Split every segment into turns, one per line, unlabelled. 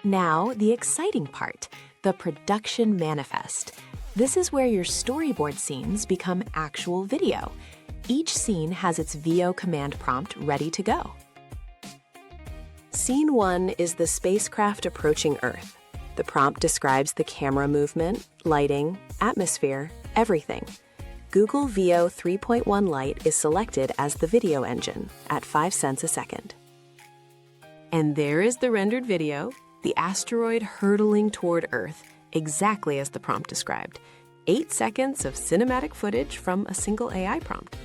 Now, the exciting part, the production manifest. This is where your storyboard scenes become actual video. Each scene has its VO command prompt ready to go. Scene 1 is the spacecraft approaching Earth. The prompt describes the camera movement, lighting, atmosphere, everything. Google Veo 3.1 Lite is selected as the video engine at 5 cents a second. And there is the rendered video, the asteroid hurtling toward Earth, exactly as the prompt described. 8 seconds of cinematic footage from a single AI prompt.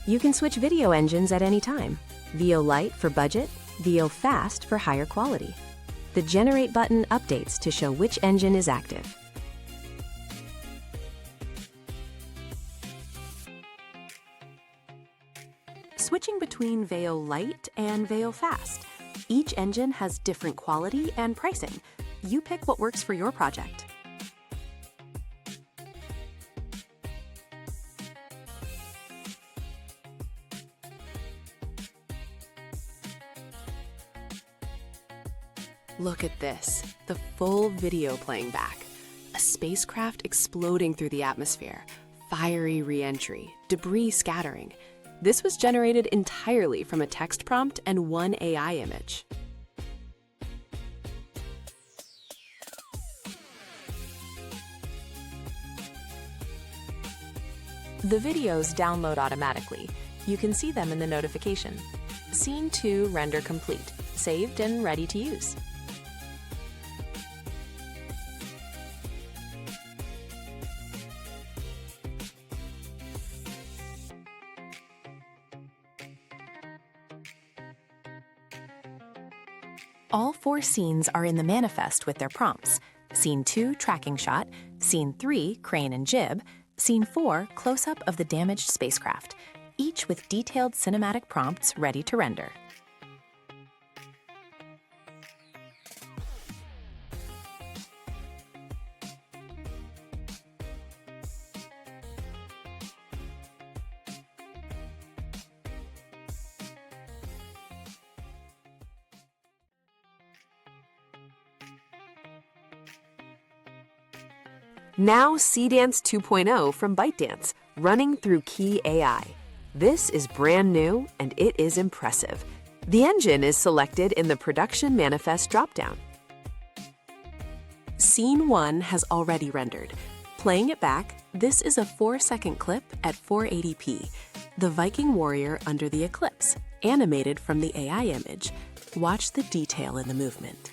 You can switch video engines at any time. Veo Lite for budget, Veo Fast for higher quality. The Generate button updates to show which engine is active. Switching between Veo Lite and Veo Fast. Each engine has different quality and pricing. You pick what works for your project. Look at this, the full video playing back. A spacecraft exploding through the atmosphere, fiery re-entry, debris scattering. This was generated entirely from a text prompt and one AI image. The videos download automatically. You can see them in the notification. Scene 2 render complete, saved and ready to use. All 4 scenes are in the manifest with their prompts. Scene 2, tracking shot. Scene 3, crane and jib. Scene 4, close-up of the damaged spacecraft, each with detailed cinematic prompts ready to render. Now Seedance 2.0 from ByteDance, running through Kie AI. This is brand new and it is impressive. The engine is selected in the Production Manifest dropdown. Scene 1 has already rendered. Playing it back, this is a 4-second clip at 480p. The Viking warrior under the eclipse, animated from the AI image. Watch the detail in the movement.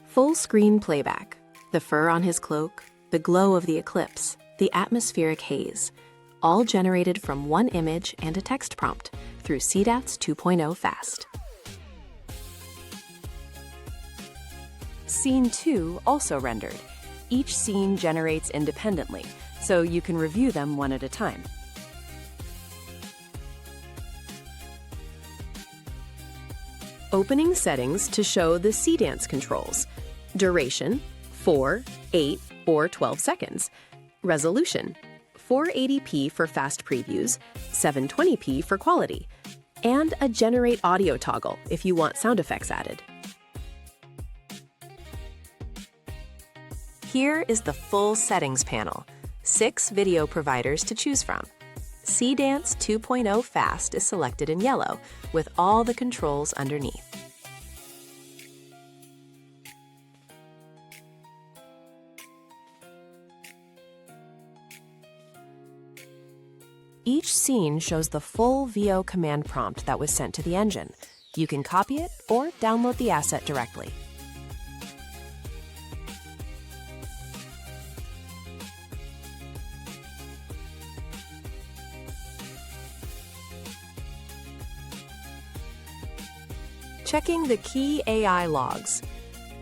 Full screen playback. The fur on his cloak, the glow of the eclipse, the atmospheric haze, all generated from one image and a text prompt through Seedance 2.0 Fast. Scene 2 also rendered. Each scene generates independently, so you can review them one at a time. Opening settings to show the Seedance controls. Duration, 4, 8, or 12 seconds. Resolution, 480p for fast previews, 720p for quality, and a generate audio toggle if you want sound effects added. Here is the full settings panel, 6 video providers to choose from. Seedance 2.0 Fast is selected in yellow, with all the controls underneath. Each scene shows the full Veo command prompt that was sent to the engine. You can copy it or download the asset directly. Checking the Kie AI logs.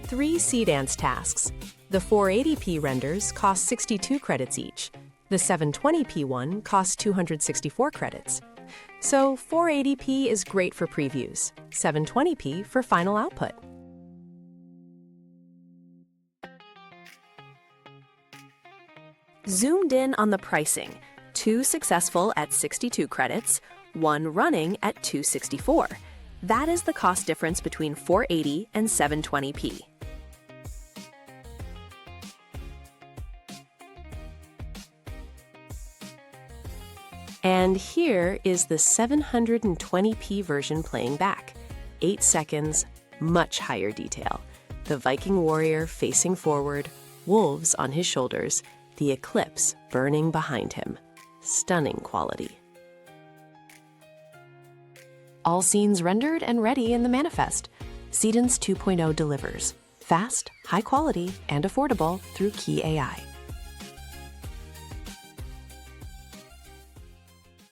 3 Seedance tasks. The 480p renders cost 62 credits each. The 720p one costs 264 credits. So 480p is great for previews, 720p for final output. Zoomed in on the pricing, 2 successful at 62 credits, 1 running at 264. That is the cost difference between 480 and 720p. And here is the 720p version playing back. 8 seconds, much higher detail. The Viking warrior facing forward, wolves on his shoulders, the eclipse burning behind him. Stunning quality. All scenes rendered and ready in the manifest. Seedance 2.0 delivers. Fast, high quality, and affordable through Kie AI.